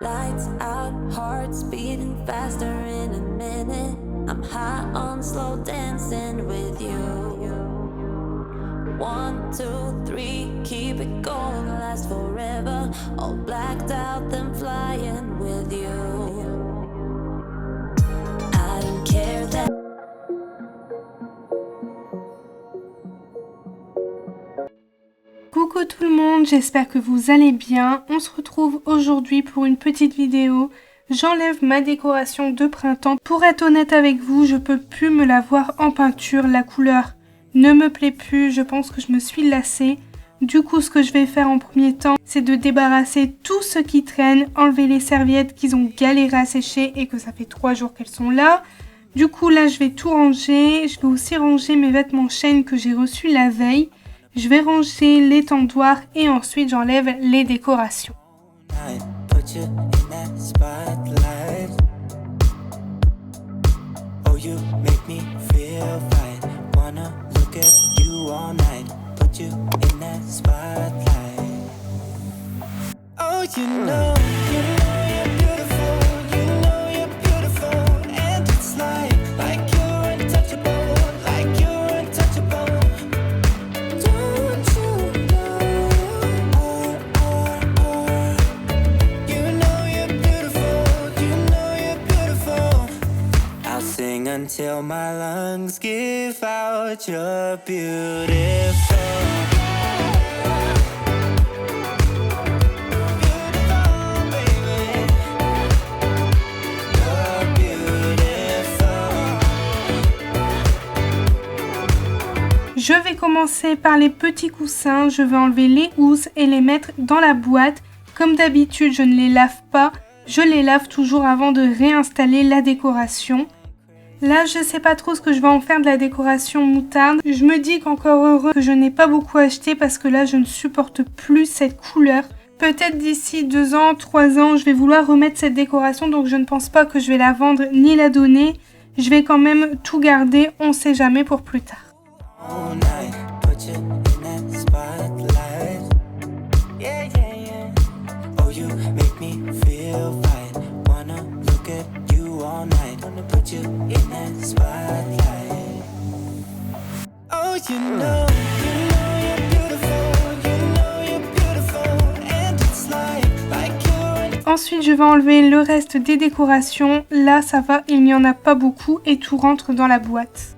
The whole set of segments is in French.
Lights out, hearts beating faster in a minute. I'm high on slow dancing with you. 1, 2, 3, keep it going, last forever. All blacked out, then flying with you. I don't care that. Coucou tout le monde, j'espère que vous allez bien. On se retrouve aujourd'hui pour une petite vidéo. J'enlève ma décoration de printemps. Pour être honnête avec vous, je peux plus me la voir en peinture. La couleur ne me plaît plus, je pense que je me suis lassée. Du coup, ce que je vais faire en premier temps, c'est de débarrasser tout ce qui traîne, enlever les serviettes qu'ils ont galéré à sécher et que ça fait 3 jours qu'elles sont là. Du coup, là, je vais tout ranger. Je vais aussi ranger mes vêtements chaînes que j'ai reçus la veille. Je vais ranger l'étendoir et ensuite j'enlève les décorations. Until my lungs give out, you're beautiful. Je vais commencer par les petits coussins, je vais enlever les housses et les mettre dans la boîte. Comme d'habitude, je ne les lave pas, je les lave toujours avant de réinstaller la décoration. Là, je sais pas trop ce que je vais en faire de la décoration moutarde. Je me dis qu'encore heureux que je n'ai pas beaucoup acheté parce que là, je ne supporte plus cette couleur. Peut-être d'ici 2 ans, 3 ans, je vais vouloir remettre cette décoration, donc je ne pense pas que je vais la vendre ni la donner. Je vais quand même tout garder, on sait jamais pour plus tard. Ensuite, je vais enlever le reste des décorations. Là, ça va, il n'y en a pas beaucoup et tout rentre dans la boîte.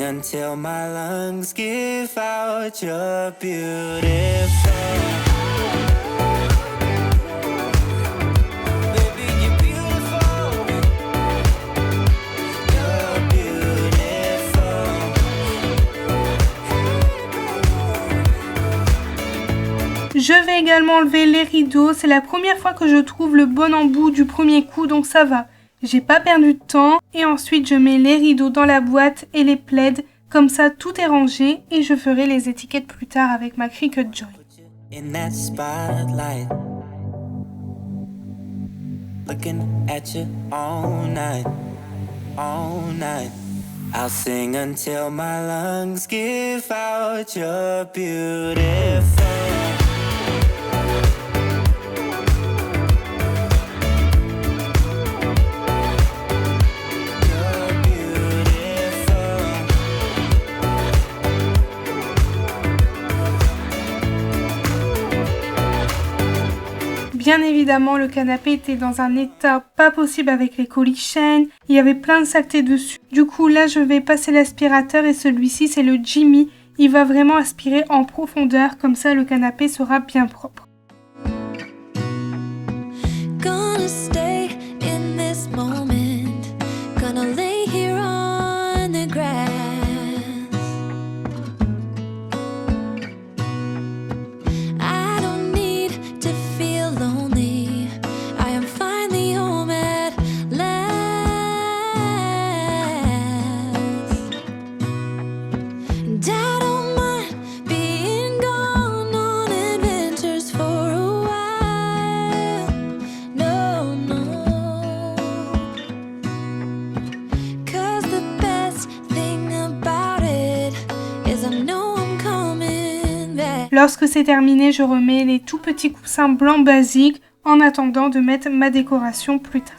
Until my lungs give out, you're beautiful. Je vais également enlever les rideaux. C'est la première fois que je trouve le bon embout du premier coup, donc ça va. J'ai pas perdu de temps. Et ensuite, je mets les rideaux dans la boîte et les plaids. Comme ça, tout est rangé. Et je ferai les étiquettes plus tard avec ma Cricut Joy. In that spotlight, looking at you all night, all night. I'll sing until my lungs give out, you're beautiful. Bien évidemment, le canapé était dans un état pas possible avec les colis chaînes. Il y avait plein de saleté dessus. Du coup, là, je vais passer l'aspirateur et celui-ci, c'est le Jimmy. Il va vraiment aspirer en profondeur, comme ça, le canapé sera bien propre. I don't mind being gone on adventures for I know I'm coming back. Lorsque c'est terminé, je remets les tout petits coussins blancs basiques en attendant de mettre ma décoration plus tard.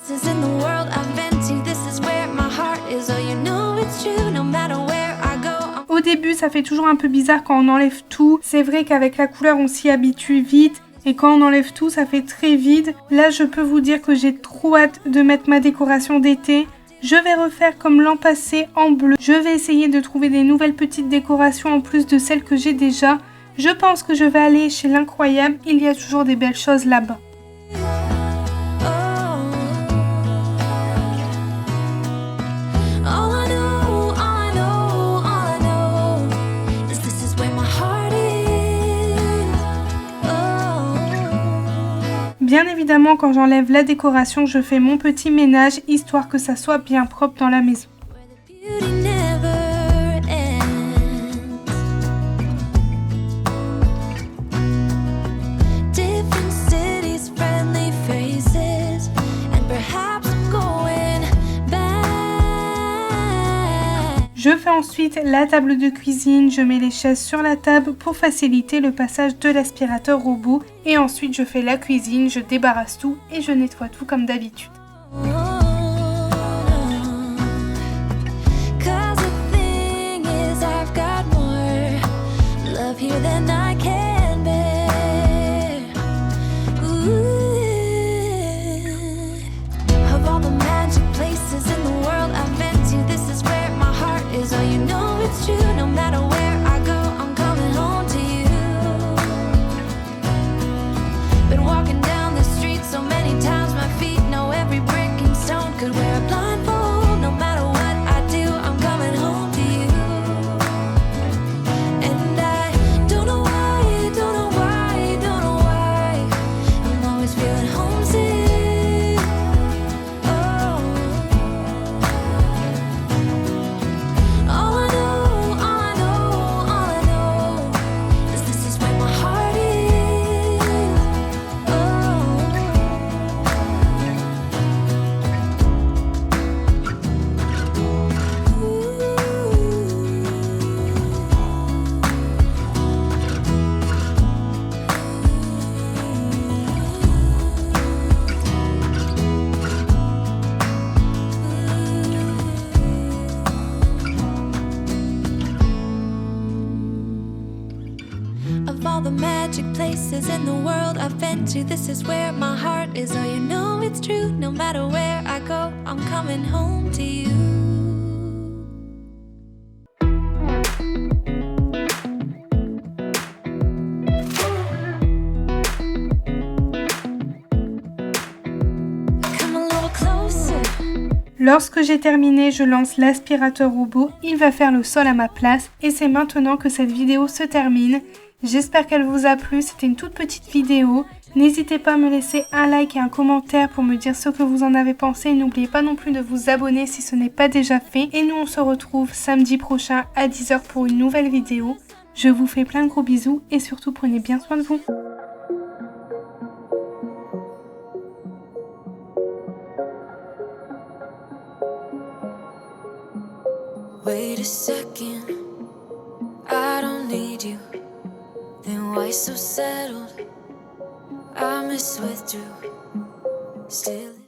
Places in the world I've been to, this is where my heart is. Oh, you know it's true, no matter where I go. Au début, ça fait toujours un peu bizarre quand on enlève tout. C'est vrai qu'avec la couleur, on s'y habitue vite. Et quand on enlève tout, ça fait très vide. Là, je peux vous dire que j'ai trop hâte de mettre ma décoration d'été. Je vais refaire comme l'an passé en bleu. Je vais essayer de trouver des nouvelles petites décorations en plus de celles que j'ai déjà. Je pense que je vais aller chez l'Incroyable. Il y a toujours des belles choses là-bas. Bien évidemment, quand j'enlève la décoration, je fais mon petit ménage, histoire que ça soit bien propre dans la maison. Je fais ensuite la table de cuisine, je mets les chaises sur la table pour faciliter le passage de l'aspirateur robot et ensuite je fais la cuisine, je débarrasse tout et je nettoie tout comme d'habitude. All the magic places in the world I've been to, this is where my heart is. Oh, you know it's true, no matter where I go, I'm coming home to you. Come a little closer. Lorsque j'ai terminé, je lance l'aspirateur robot, il va faire le sol à ma place et c'est maintenant que cette vidéo se termine. J'espère qu'elle vous a plu, c'était une toute petite vidéo. N'hésitez pas à me laisser un like et un commentaire pour me dire ce que vous en avez pensé. N'oubliez pas non plus de vous abonner si ce n'est pas déjà fait. Et nous on se retrouve samedi prochain à 10 h pour une nouvelle vidéo. Je vous fais plein de gros bisous et surtout prenez bien soin de vous. Wait a second, I don't need you. Then why so settled? I miss withdrew. Still